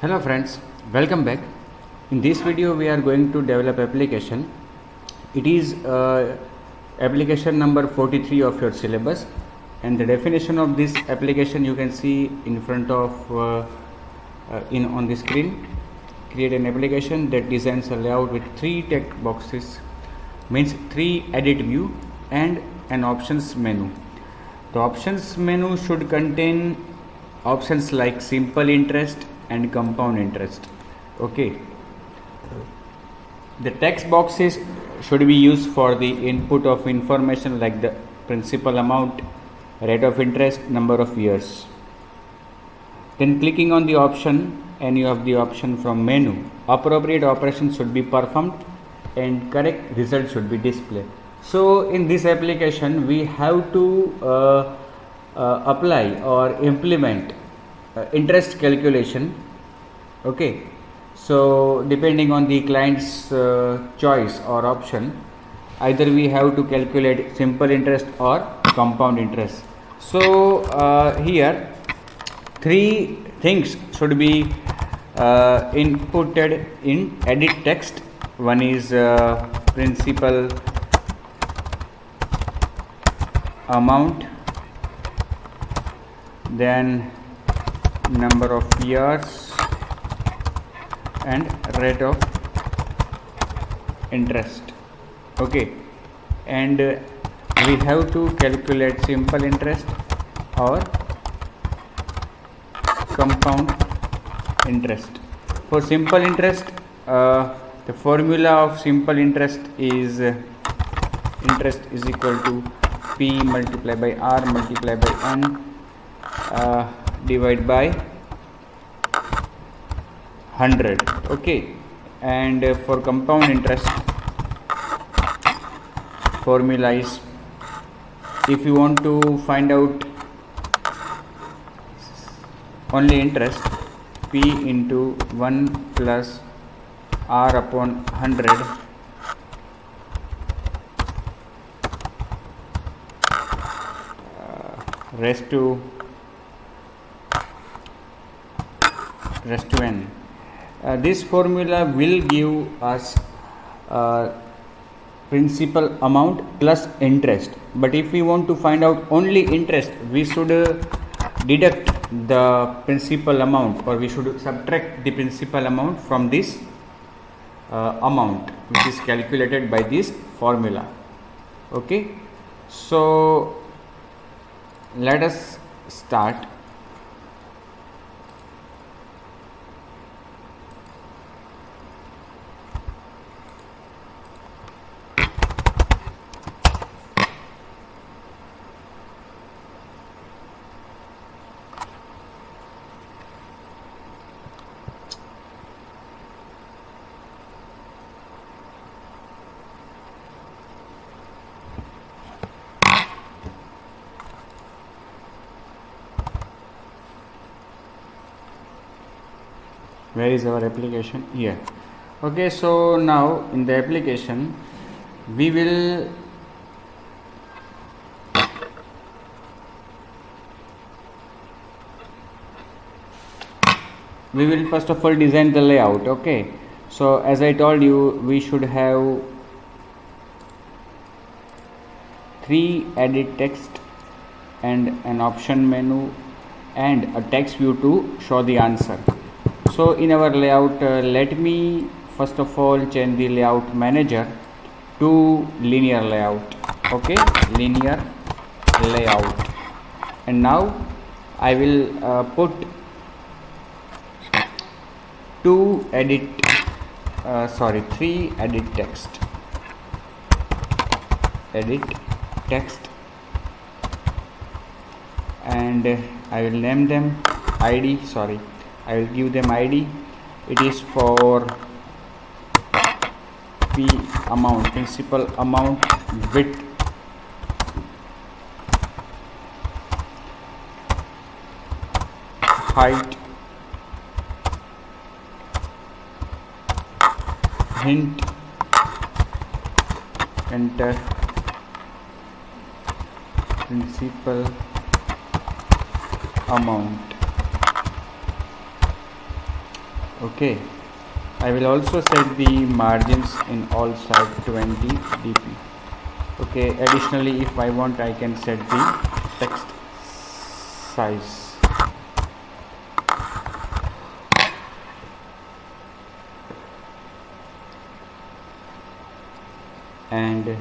Hello friends, welcome back. In this video we are going to develop application. It is application number 43 of your syllabus, and the definition of this application you can see in front of on the screen. Create an application that designs a layout with 3 text boxes, means 3 edit view and an options menu. The options menu should contain options like simple interest and compound interest. Okay, the text boxes should be used for the input of information like the principal amount, rate of interest, number of years. Then clicking on the option, any of the option from menu, appropriate operation should be performed and correct result should be displayed. So in this application we have to apply or implement interest calculation. Okay, so depending on the client's choice or option, either we have to calculate simple interest or compound interest. So here 3 things should be inputted in edit text. One is principal amount, then number of years and rate of interest. Okay, and we have to calculate simple interest or compound interest. For simple interest, the formula of simple interest is interest is equal to P multiplied by R multiplied by N divided by 100. Okay, and for compound interest, formula is, if you want to find out only interest, P into 1 plus R upon 100 raised to n. This formula will give us principal amount plus interest, but if we want to find out only interest, we should deduct the principal amount, or we should subtract the principal amount from this amount which is calculated by this formula. Okay, so let us start. Where is our application? Here. Okay, so now in the application we will first of all design the layout. Okay, so as I told you, we should have 3 edit text and an option menu and a text view to show the answer. So in our layout, let me first of all change the layout manager to linear layout. Okay, linear layout, and now I will put 3 edit text, and I will name them ID. I will give them ID. It is for P amount, principal amount, width, height, hint, enter, principal amount. Okay, I will also set the margins in all sides 20 dp. Okay, additionally if I want I can set the text size. And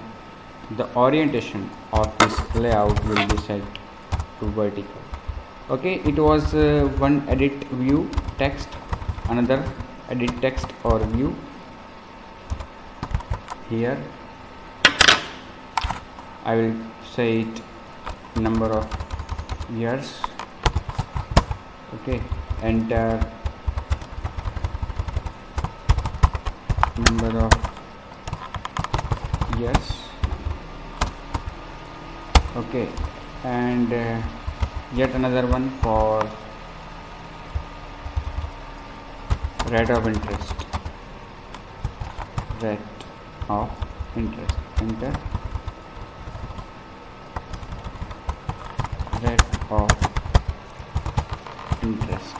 the orientation of this layout will be set to vertical. Okay, it was one edit view text, another edit text or view. Here I will say it number of years. Okay, enter number of years. Okay, and yet another one for rate of interest. Rate of interest. Enter rate of interest.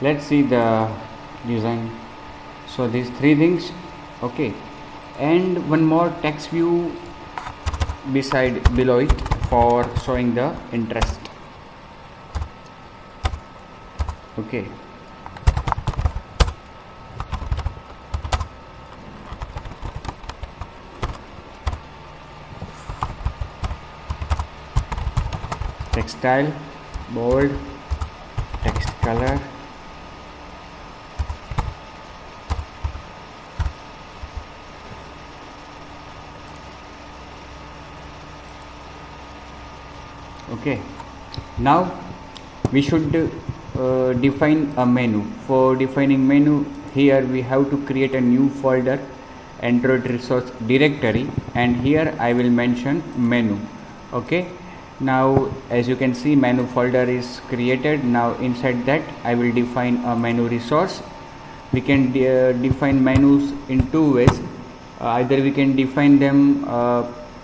Let's see the design. So these three things. Okay, and one more text view below it for showing the interest. Okay, text style, bold, text color, okay. Now we should define a menu. For defining menu, here we have to create a new folder, Android resource directory, and here I will mention menu. Okay, now as you can see menu folder is created. Now inside that I will define a menu resource. We can define menus in two ways. Either we can define them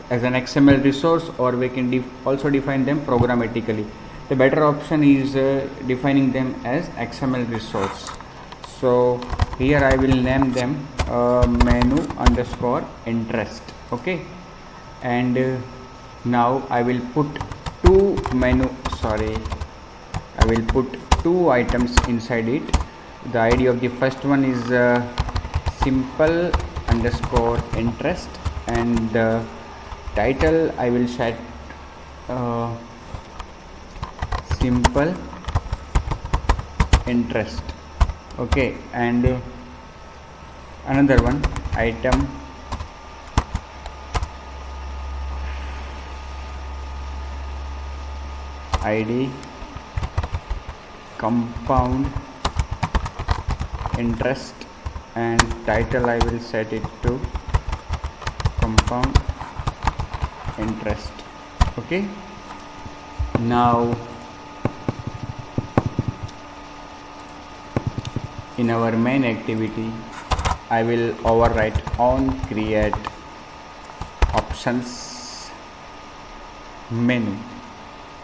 as an XML resource, or we can also define them programmatically. The better option is defining them as XML resource. So here I will name them menu underscore interest. Okay, and now I will put two items inside it. The ID of the first one is simple underscore interest, and the title I will set simple interest. Okay, and another one item ID compound interest, and title I will set it to compound interest. Okay, now in our main activity I will overwrite on create options menu.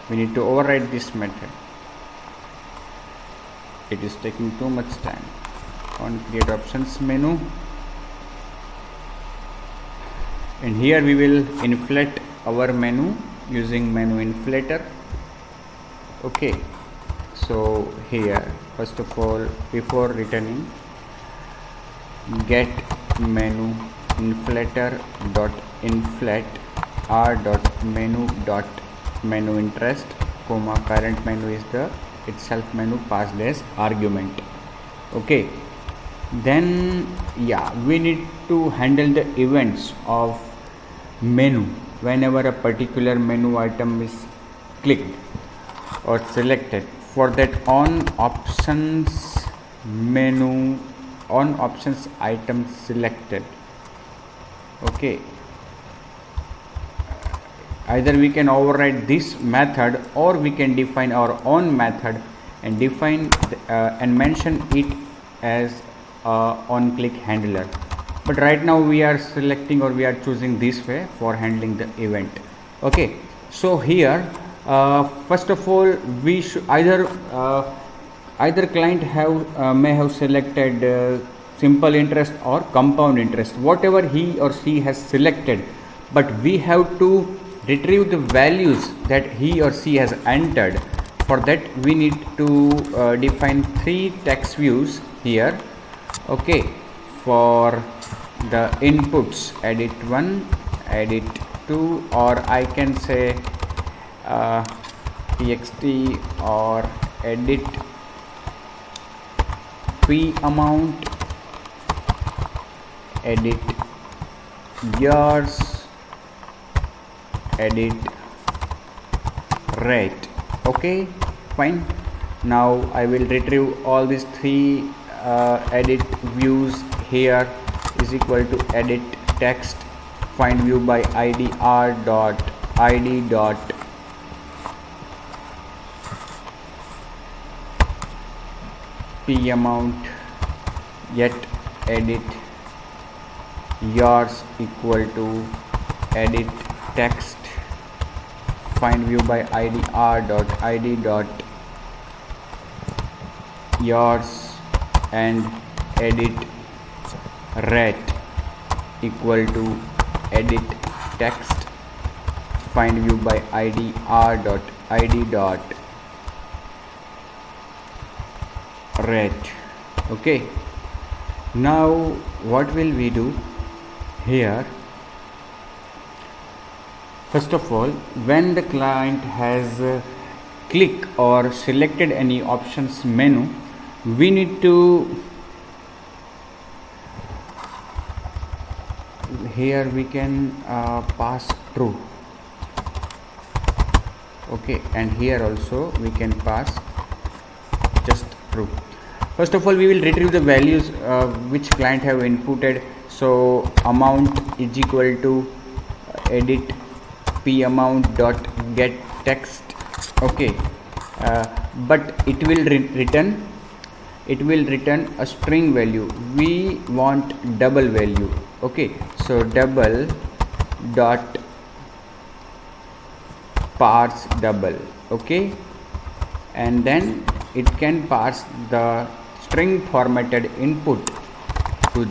We need to override this method. It is taking too much time. On create options menu, and here we will inflate our menu using menu inflator. Okay, so here first of all, before returning, get menu inflator dot inflate r dot menu interest, comma current menu is the itself menu passed as argument. Okay, then we need to handle the events of menu whenever a particular menu item is clicked or selected. For that, on options item selected. Okay, either we can override this method, or we can define our own method and define and mention it as on click handler. But right now we are selecting, or we are choosing this way for handling the event. Okay, so here first of all we should either either client may have selected simple interest or compound interest, whatever he or she has selected, but we have to retrieve the values that he or she has entered. For that we need to define three text views here. Okay, for the inputs, edit 1, edit 2, or I can say txt or edit p amount, edit years, edit rate. Okay, fine. Now I will retrieve all these three edit views. Here is equal to edit text, find view by id r dot id dot p amount, yet edit yours equal to edit text, find view by id r dot id dot yours, and edit rate equal to edit text, find view by id r dot id dot rate. Okay, now what will we do here? First of all, when the client has clicked or selected any options menu, we need to, here we can pass true. Okay, and here also we can pass just true. First of all, we will retrieve the values which client have inputted. So amount is equal to edit p amount dot get text. Okay, but it will return a string value. We want double value. Okay, so double dot parse double. Okay, and then it can pass the string formatted input to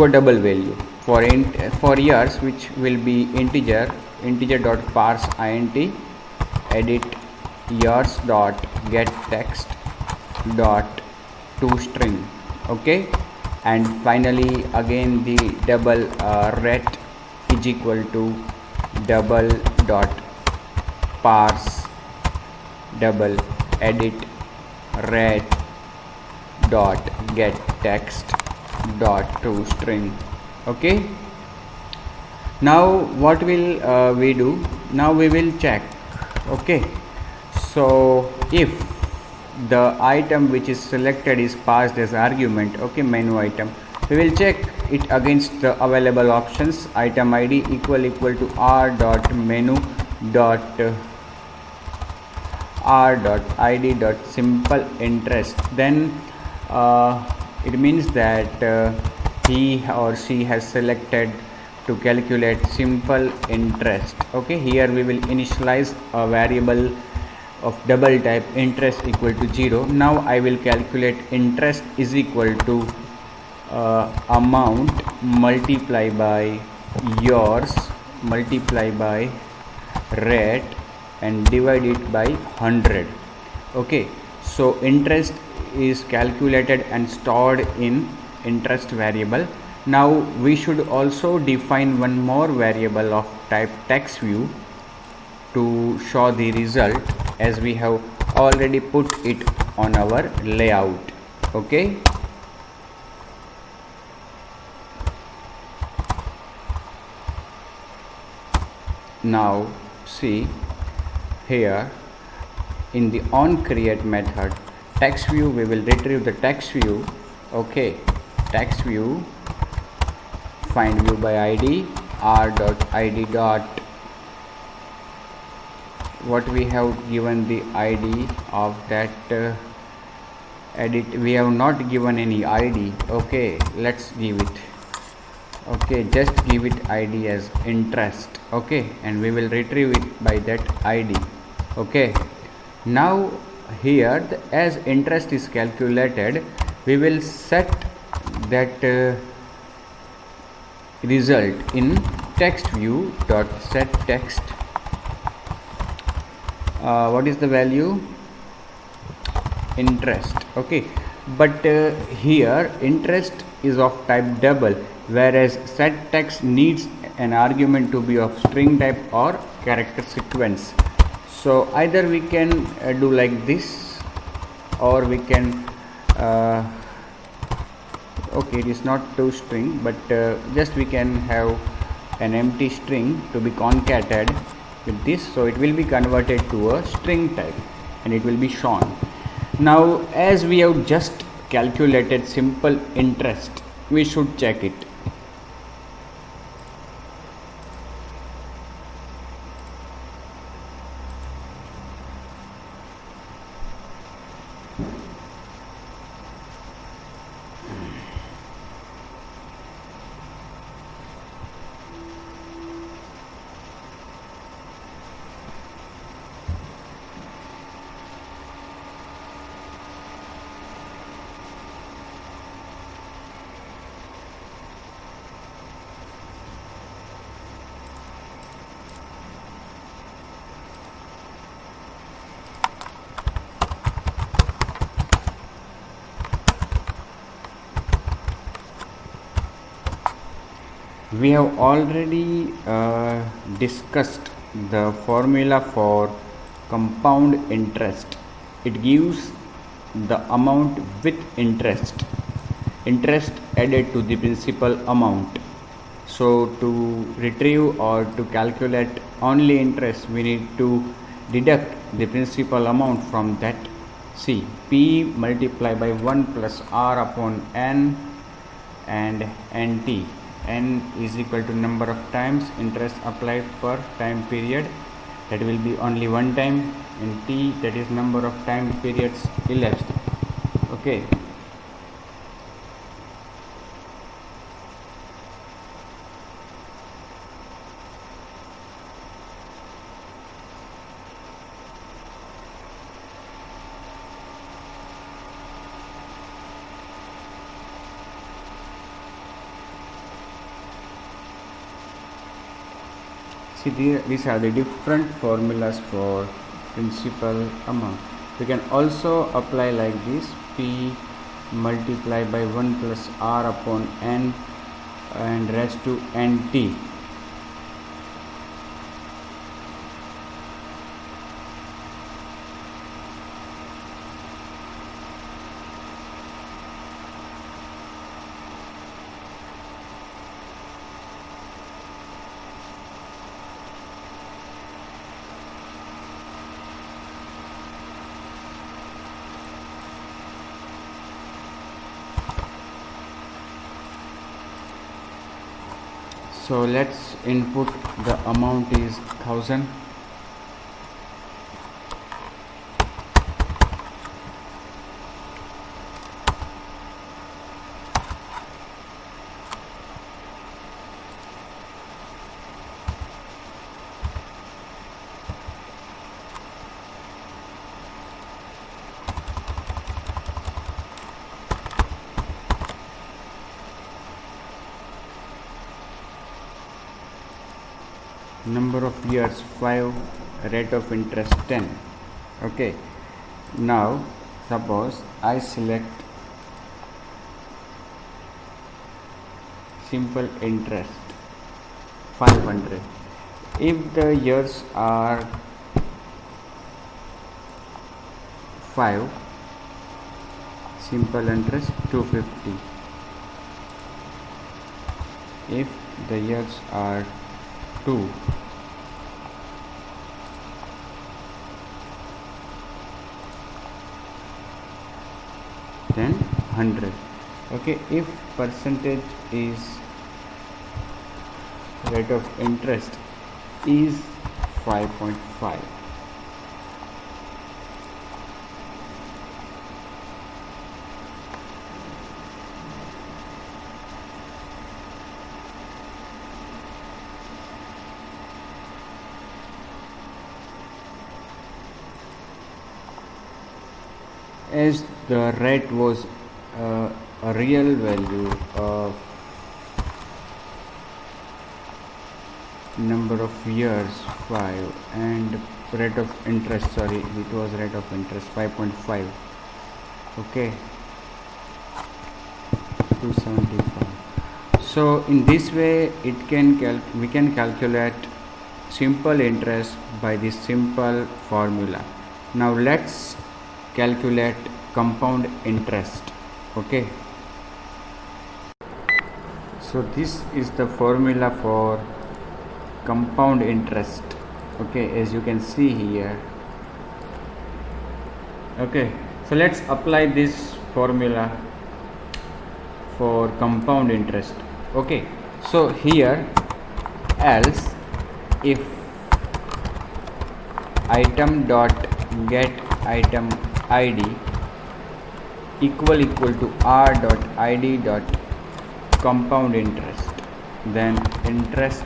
a double value. For years, which will be integer dot parse int, edit years dot get text dot to string. Okay, and finally again the double rate is equal to double dot parse double edit rate dot get text dot to string. Okay, now what will we do? Now we will check. Okay, so if the item which is selected is passed as argument, okay, menu item, we will check it against the available options. Item id equal to r dot menu dot r dot id dot simple interest. Then it means that he or she has selected to calculate simple interest. Okay, here we will initialize a variable of double type interest equal to 0. Now I will calculate interest is equal to amount multiply by yours multiply by rate and divide it by 100. Okay, so interest is calculated and stored in interest variable. Now we should also define one more variable of type text view to show the result, as we have already put it on our layout. Okay, now see here in the onCreate method, text view, we will retrieve the text view. Okay, text view, find view by id r dot id dot what we have given the id of that edit. We have not given any id. Okay, let's give it. Okay, just give it id as interest. Okay, and we will retrieve it by that id. Okay, Now here as interest is calculated, we will set that result in text view dot set text. What is the value? Interest. Okay, but here interest is of type double, whereas set text needs an argument to be of string type or character sequence. So either we can do like this, or we can okay, it is not to string, but just we can have an empty string to be concatenated with this, so it will be converted to a string type and it will be shown. Now as we have just calculated simple interest, we should check it. We have already discussed the formula for compound interest. It gives the amount with interest added to the principal amount. So to retrieve or to calculate only interest, we need to deduct the principal amount from that. See, P multiplied by 1 plus R upon N and NT. N is equal to number of times interest applied per time period, that will be only one time, and T, that is number of time periods elapsed. Okay. See, these are the different formulas for principal amount. We can also apply like this: P multiplied by 1 plus R upon N and raised to NT. So let's input the amount is 1000. Number of years 5, rate of interest 10. Okay, now suppose I select simple interest 500. If the years are 5, simple interest 250. If the years are 2, then 100. Okay, if percentage is rate of interest is 5.5. as the rate was a real value of number of years 5 and rate of interest, sorry, it was rate of interest 5.5. okay, 275. So in this way we can calculate simple interest by this simple formula. Now let's calculate compound interest. Okay, so this is the formula for compound interest. Okay, as you can see here. Okay, so let's apply this formula for compound interest. Okay, so here, else if item dot get item id equal to r dot id dot compound interest, then interest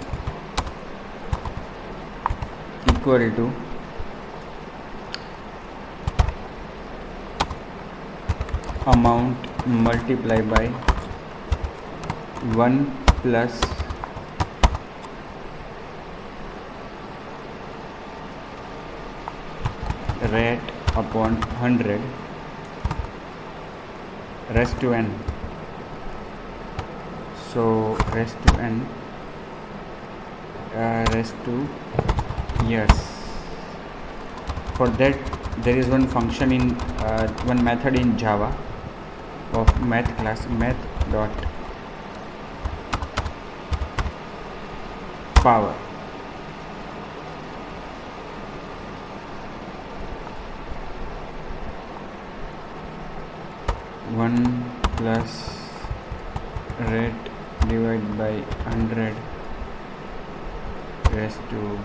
equal to amount multiplied by 1 plus rate upon 100 raised to n. So raised to n raised to years. For that there is one function in one method in Java of math class, math dot power. One plus rate divided by 100 raised to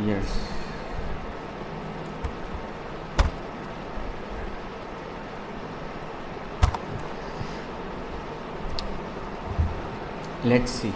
years. Let's see.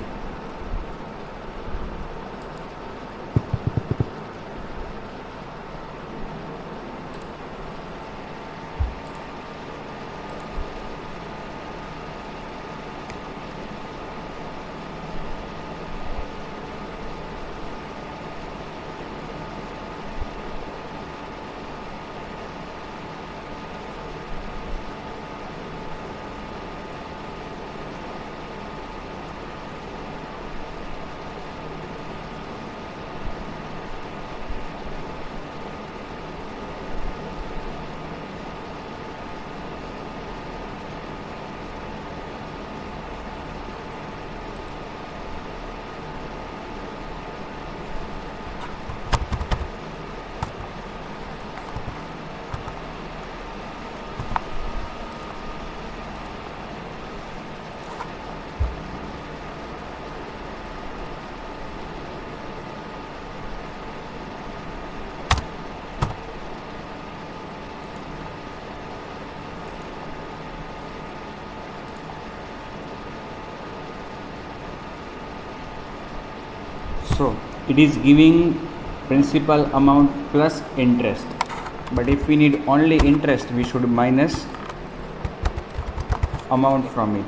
So it is giving principal amount plus interest, but if we need only interest we should minus amount from it.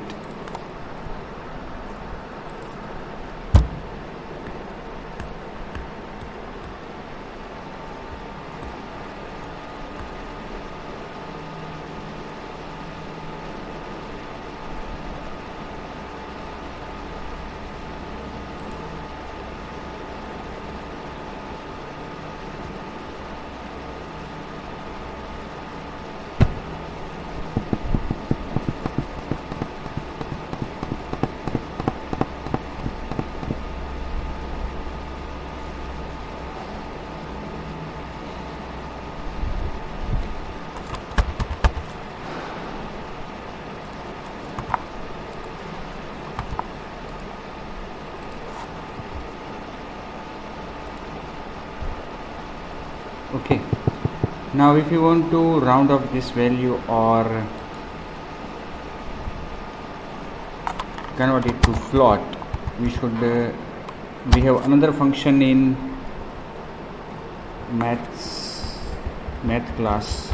Okay, now if you want to round up this value or convert it to float, we have another function in maths math class.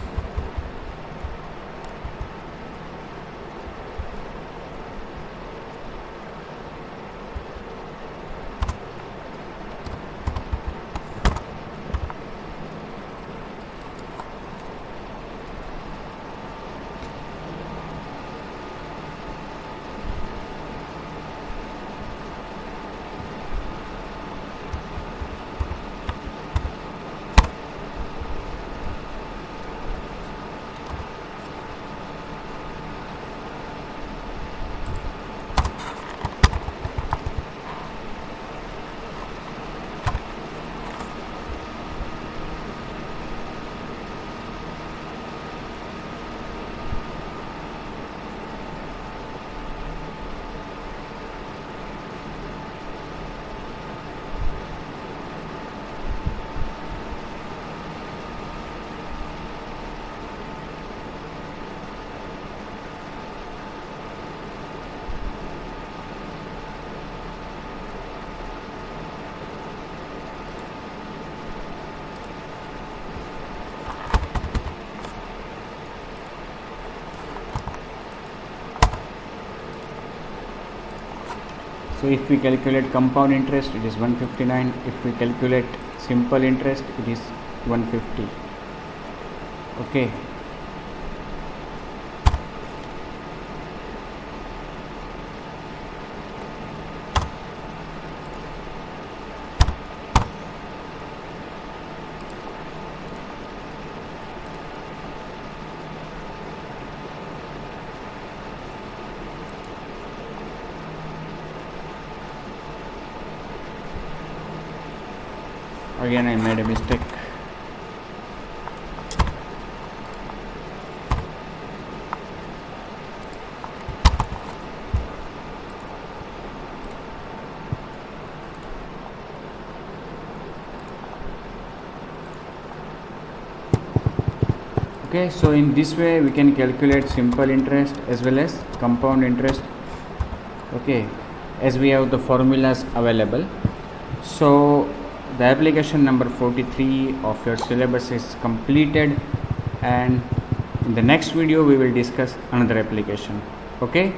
So if we calculate compound interest, it is 159. If we calculate simple interest, it is 150. Okay. Again I made a mistake. Okay, so in this way we can calculate simple interest as well as compound interest. Okay, as we have the formulas available. So the application number 43 of your syllabus is completed, and in the next video we will discuss another application. Okay.